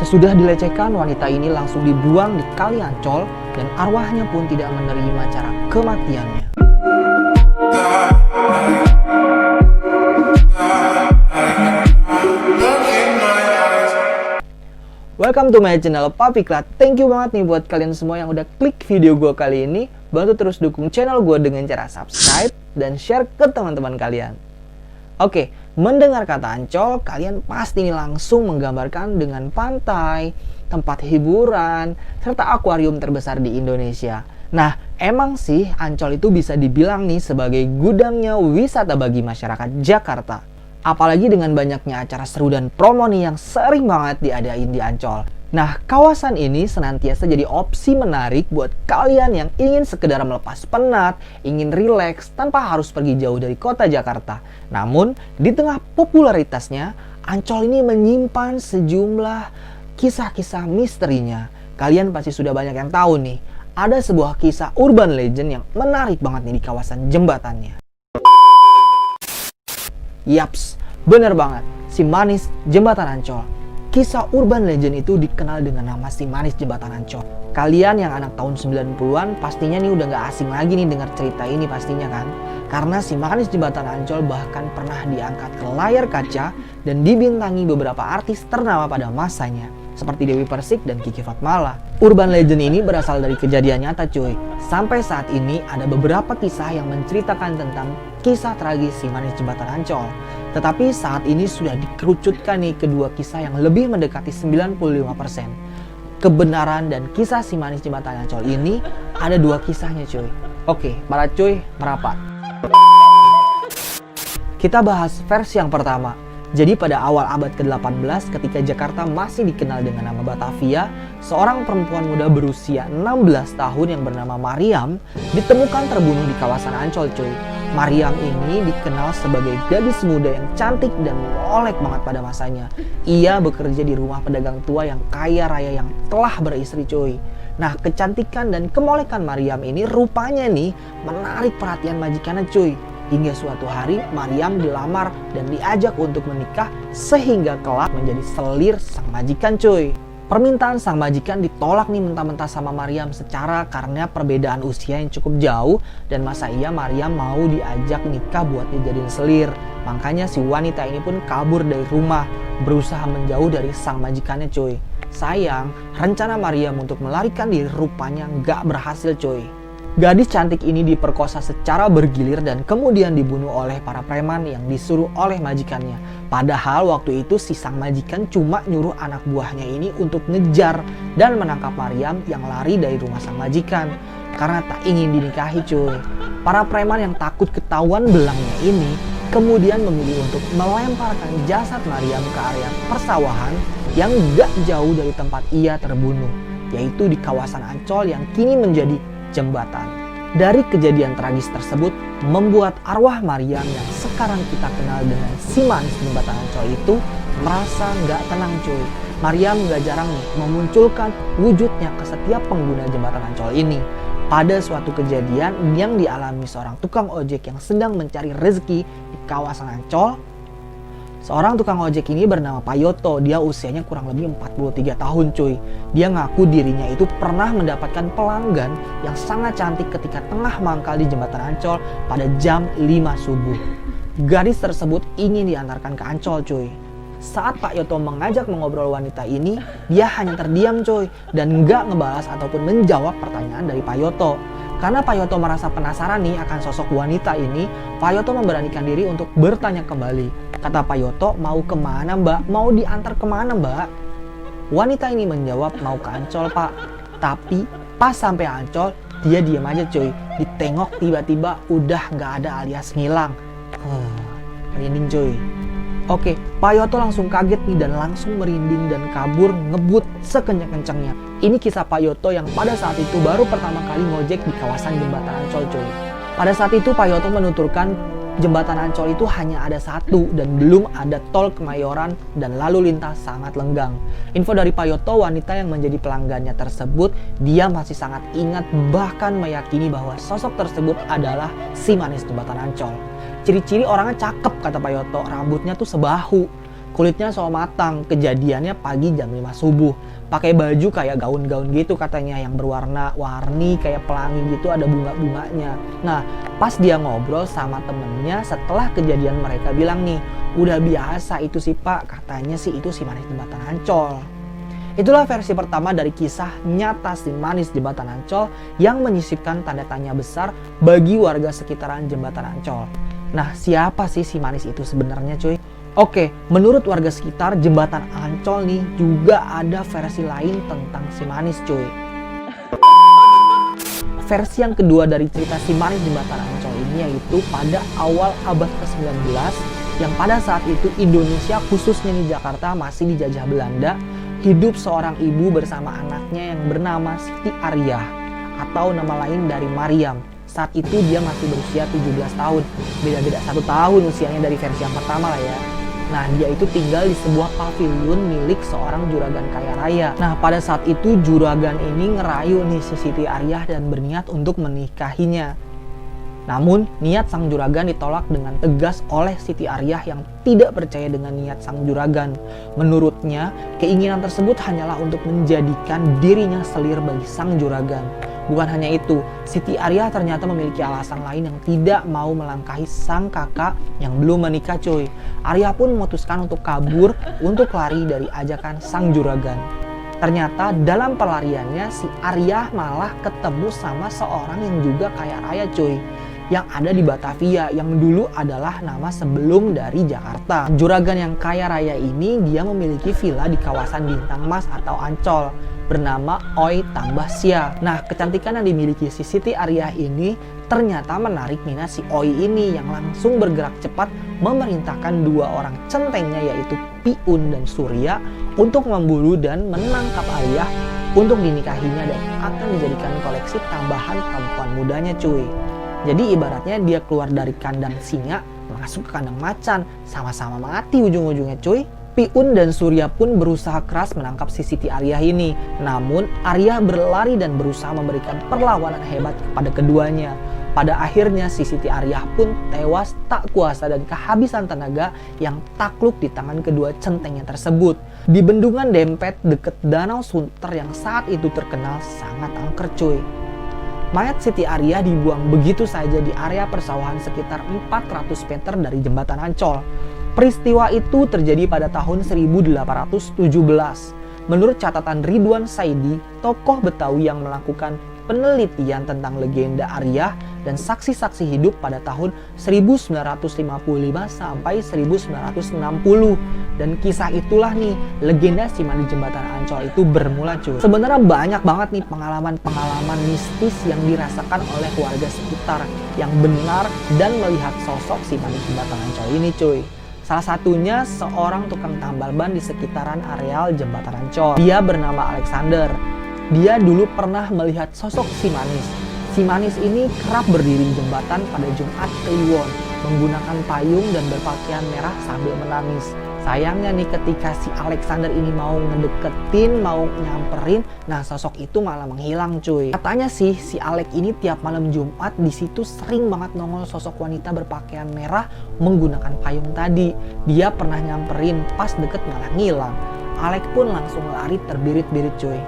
Sesudah dilecehkan, wanita ini langsung dibuang di Kali Ancol dan arwahnya pun tidak menerima cara kematiannya. Welcome to my channel Papi Klat. Thank you banget nih buat kalian semua yang udah klik video gue kali ini. Bantu terus dukung channel gue dengan cara subscribe dan share ke teman-teman kalian. Oke, mendengar kata Ancol, kalian pasti nih langsung menggambarkan dengan pantai, tempat hiburan, serta akuarium terbesar di Indonesia. Nah, emang sih Ancol itu bisa dibilang nih sebagai gudangnya wisata bagi masyarakat Jakarta. Apalagi dengan banyaknya acara seru dan promo nih yang sering banget diadain di Ancol. Nah, kawasan ini senantiasa jadi opsi menarik buat kalian yang ingin sekedar melepas penat, ingin rileks tanpa harus pergi jauh dari kota Jakarta. Namun, di tengah popularitasnya, Ancol ini menyimpan sejumlah kisah-kisah misterinya. Kalian pasti sudah banyak yang tahu nih, ada sebuah kisah urban legend yang menarik banget nih di kawasan jembatannya. Yaps, bener banget, si manis jembatan Ancol. Kisah urban legend itu dikenal dengan nama si manis jembatan Ancol. Kalian yang anak tahun 90-an pastinya nih udah gak asing lagi nih dengar cerita ini pastinya kan. Karena si manis jembatan Ancol bahkan pernah diangkat ke layar kaca dan dibintangi beberapa artis ternama pada masanya, seperti Dewi Persik dan Kiki Fatmala. Urban legend ini berasal dari kejadian nyata cuy. Sampai saat ini ada beberapa kisah yang menceritakan tentang kisah tragis si manis jembatan Ancol. Tetapi saat ini sudah dikerucutkan nih kedua kisah yang lebih mendekati 95%. Kebenaran dan kisah si manis jembatan Ancol ini ada dua kisahnya cuy. Oke, para cuy merapat. Kita bahas versi yang pertama. Jadi pada awal abad ke-18 ketika Jakarta masih dikenal dengan nama Batavia, seorang perempuan muda berusia 16 tahun yang bernama Mariam ditemukan terbunuh di kawasan Ancol cuy. Mariam ini dikenal sebagai gadis muda yang cantik dan molek banget pada masanya. Ia bekerja di rumah pedagang tua yang kaya raya yang telah beristri cuy. Nah, kecantikan dan kemolekan Mariam ini rupanya nih menarik perhatian majikannya cuy. Hingga suatu hari Mariam dilamar dan diajak untuk menikah sehingga kelak menjadi selir sang majikan cuy. Permintaan sang majikan ditolak nih mentah-mentah sama Mariam secara karena perbedaan usia yang cukup jauh dan masa iya Mariam mau diajak nikah buat dijadiin selir. Makanya si wanita ini pun kabur dari rumah berusaha menjauh dari sang majikannya cuy. Sayang, rencana Mariam untuk melarikan diri rupanya nggak berhasil cuy. Gadis cantik ini diperkosa secara bergilir dan kemudian dibunuh oleh para preman yang disuruh oleh majikannya. Padahal waktu itu si sang majikan cuma nyuruh anak buahnya ini untuk ngejar dan menangkap Mariam yang lari dari rumah sang majikan karena tak ingin dinikahi cuy. Para preman yang takut ketahuan belangnya ini kemudian memilih untuk melemparkan jasad Mariam ke area persawahan yang gak jauh dari tempat ia terbunuh, yaitu di kawasan Ancol yang kini menjadi jembatan. Dari kejadian tragis tersebut membuat arwah Mariam yang sekarang kita kenal dengan si manis jembatan Ancol itu merasa nggak tenang cuy. Mariam nggak jarang nih memunculkan wujudnya ke setiap pengguna jembatan Ancol ini. Pada suatu kejadian yang dialami seorang tukang ojek yang sedang mencari rezeki di kawasan Ancol. Seorang tukang ojek ini bernama Pak Yoto. Dia usianya kurang lebih 43 tahun cuy. Dia ngaku dirinya itu pernah mendapatkan pelanggan yang sangat cantik ketika tengah mangkal di jembatan Ancol pada jam 5 subuh. Gadis tersebut ingin diantarkan ke Ancol cuy. Saat Pak Yoto mengajak mengobrol wanita ini, dia hanya terdiam cuy dan nggak ngebalas ataupun menjawab pertanyaan dari Pak Yoto. Karena Pak Yoto merasa penasaran nih akan sosok wanita ini, Pak Yoto memberanikan diri untuk bertanya kembali. Kata Pak Yoto, mau kemana mbak? Mau diantar kemana mbak? Wanita ini menjawab mau ke Ancol pak. Tapi pas sampai Ancol, dia diam aja cuy. Ditengok tiba-tiba udah nggak ada alias ngilang. Merinding cuy. Oke, Pak Yoto langsung kaget nih dan langsung merinding dan kabur ngebut sekencang-kencangnya. Ini kisah Pak Yoto yang pada saat itu baru pertama kali ngojek di kawasan jembatan Ancol cuy. Pada saat itu Pak Yoto menuturkan jembatan Ancol itu hanya ada satu dan belum ada tol Kemayoran dan lalu lintas sangat lenggang. Info dari Pak Yoto, wanita yang menjadi pelanggannya tersebut, dia masih sangat ingat bahkan meyakini bahwa sosok tersebut adalah si manis jembatan Ancol. Ciri-ciri orangnya cakep kata Pak Yoto, rambutnya tuh sebahu. Kulitnya so matang, kejadiannya pagi jam 5 subuh. Pakai baju kayak gaun-gaun gitu katanya yang berwarna-warni kayak pelangi gitu, ada bunga-bunganya. Nah, pas dia ngobrol sama temennya setelah kejadian, mereka bilang nih, udah biasa itu sih Pak, katanya sih itu si manis jembatan Ancol. Itulah versi pertama dari kisah nyata si manis jembatan Ancol yang menyisipkan tanda tanya besar bagi warga sekitaran jembatan Ancol. Nah, siapa sih si manis itu sebenarnya cuy? Oke, menurut warga sekitar jembatan Ancol nih juga ada versi lain tentang si manis cuy. Versi yang kedua dari cerita si manis jembatan Ancol ini yaitu pada awal abad ke-19 yang pada saat itu Indonesia khususnya di Jakarta masih dijajah Belanda. Hidup seorang ibu bersama anaknya yang bernama Siti Ariyah atau nama lain dari Mariam. Saat itu dia masih berusia 17 tahun. Beda-beda 1 tahun usianya dari versi yang pertama lah ya. Nah, dia itu tinggal di sebuah pavilion milik seorang juragan kaya raya. Nah, pada saat itu juragan ini ngerayu nih si Siti Ariyah dan berniat untuk menikahinya. Namun, niat sang juragan ditolak dengan tegas oleh Siti Ariyah yang tidak percaya dengan niat sang juragan. Menurutnya, keinginan tersebut hanyalah untuk menjadikan dirinya selir bagi sang juragan. Bukan hanya itu, Siti Ariyah ternyata memiliki alasan lain yang tidak mau melangkahi sang kakak yang belum menikah cuy. Ariyah pun memutuskan untuk kabur untuk lari dari ajakan sang juragan. Ternyata dalam pelariannya si Ariyah malah ketemu sama seorang yang juga kaya raya cuy, yang ada di Batavia yang dulu adalah nama sebelum dari Jakarta. Juragan yang kaya raya ini dia memiliki villa di kawasan Bintang Mas atau Ancol bernama Oi Tambahsia. Nah, kecantikan yang dimiliki si Siti Ariyah ini ternyata menarik minat si Oi ini yang langsung bergerak cepat memerintahkan 2 orang centengnya yaitu Piun dan Surya untuk memburu dan menangkap Ariyah untuk dinikahinya dan akan dijadikan koleksi tambahan perempuan mudanya cuy. Jadi ibaratnya dia keluar dari kandang singa masuk ke kandang macan, sama-sama mati ujung-ujungnya cuy. Piun dan Surya pun berusaha keras menangkap si Siti Ariyah ini. Namun Ariyah berlari dan berusaha memberikan perlawanan hebat kepada keduanya. Pada akhirnya si Siti Ariyah pun tewas tak kuasa dan kehabisan tenaga yang takluk di tangan kedua centengnya tersebut. Di bendungan Dempet deket Danau Sunter yang saat itu terkenal sangat angker cuy. Mayat Siti Ariyah dibuang begitu saja di area persawahan sekitar 400 meter dari jembatan Ancol. Peristiwa itu terjadi pada tahun 1817. Menurut catatan Ridwan Saidi, tokoh Betawi yang melakukan penelitian tentang legenda Ariyah dan saksi-saksi hidup pada tahun 1955 sampai 1960. Dan kisah itulah nih, legenda si manis jembatan Ancol itu bermula cuy. Sebenarnya banyak banget nih pengalaman-pengalaman mistis yang dirasakan oleh warga sekitar yang benar dan melihat sosok si manis jembatan Ancol ini cuy. Salah satunya seorang tukang tambal ban di sekitaran areal jembatan Ancol. Dia bernama Alexander. Dia dulu pernah melihat sosok si manis. Si manis ini kerap berdiri di jembatan pada Jumat Kliwon, menggunakan payung dan berpakaian merah sambil menangis. Sayangnya nih ketika si Alexander ini mau ngedeketin, mau nyamperin, nah sosok itu malah menghilang cuy. Katanya sih si Alex ini tiap malam Jumat di situ sering banget nongol sosok wanita berpakaian merah menggunakan payung tadi. Dia pernah nyamperin, pas deket malah ngilang. Alex pun langsung lari terbirit-birit cuy.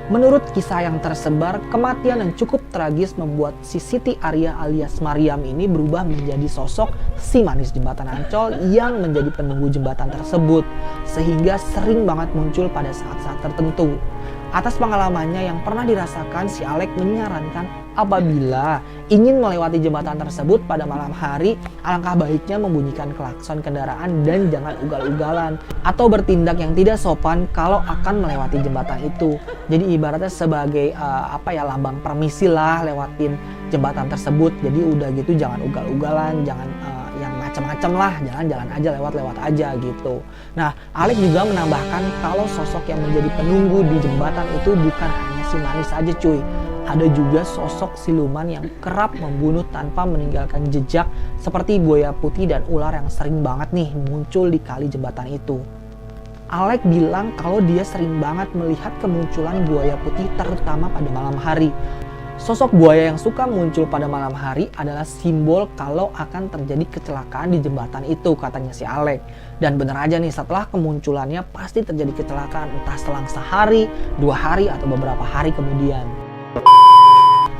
Menurut kisah yang tersebar, kematian yang cukup tragis membuat si Siti Ariyah alias Mariam ini berubah menjadi sosok si manis jembatan Ancol yang menjadi penunggu jembatan tersebut, sehingga sering banget muncul pada saat-saat tertentu. Atas pengalamannya yang pernah dirasakan, si Alex menyarankan apabila ingin melewati jembatan tersebut pada malam hari, alangkah baiknya membunyikan klakson kendaraan dan jangan ugal-ugalan atau bertindak yang tidak sopan kalau akan melewati jembatan itu. Jadi ibaratnya sebagai lambang permisi lah lewatin jembatan tersebut. Jadi udah gitu jangan ugal-ugalan, jangan yang macam-macam lah, jalan-jalan aja, lewat-lewat aja gitu. Nah, Alex juga menambahkan kalau sosok yang menjadi penunggu di jembatan itu bukan hanya si manis aja cuy. Ada juga sosok siluman yang kerap membunuh tanpa meninggalkan jejak seperti buaya putih dan ular yang sering banget nih muncul di kali jembatan itu. Alex bilang kalau dia sering banget melihat kemunculan buaya putih terutama pada malam hari. Sosok buaya yang suka muncul pada malam hari adalah simbol kalau akan terjadi kecelakaan di jembatan itu, katanya si Alek. Dan bener aja nih, setelah kemunculannya pasti terjadi kecelakaan, entah selang sehari, 2 hari, atau beberapa hari kemudian.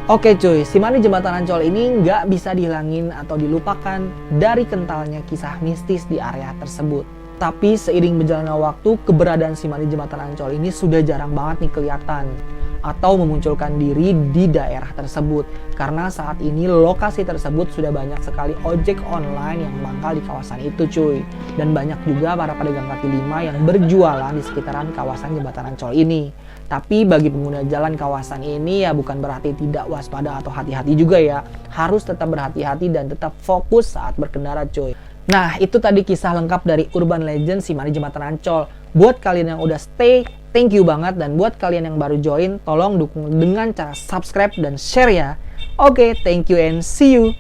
Oke cuy, si Mani Jembatan Ancol ini nggak bisa dihilangin atau dilupakan dari kentalnya kisah mistis di area tersebut. Tapi seiring berjalannya waktu, keberadaan si Mani Jembatan Ancol ini sudah jarang banget nih kelihatan atau memunculkan diri di daerah tersebut. Karena saat ini lokasi tersebut sudah banyak sekali ojek online yang mangkal di kawasan itu cuy. Dan banyak juga para pedagang kaki lima yang berjualan di sekitaran kawasan Jembatan Ancol ini. Tapi bagi pengguna jalan kawasan ini ya bukan berarti tidak waspada atau hati-hati juga ya. Harus tetap berhati-hati dan tetap fokus saat berkendara cuy. Nah, itu tadi kisah lengkap dari Urban Legend si Mani Jembatan Ancol. Buat kalian yang udah stay, thank you banget. Dan buat kalian yang baru join, tolong dukung dengan cara subscribe dan share ya. Oke, thank you and see you.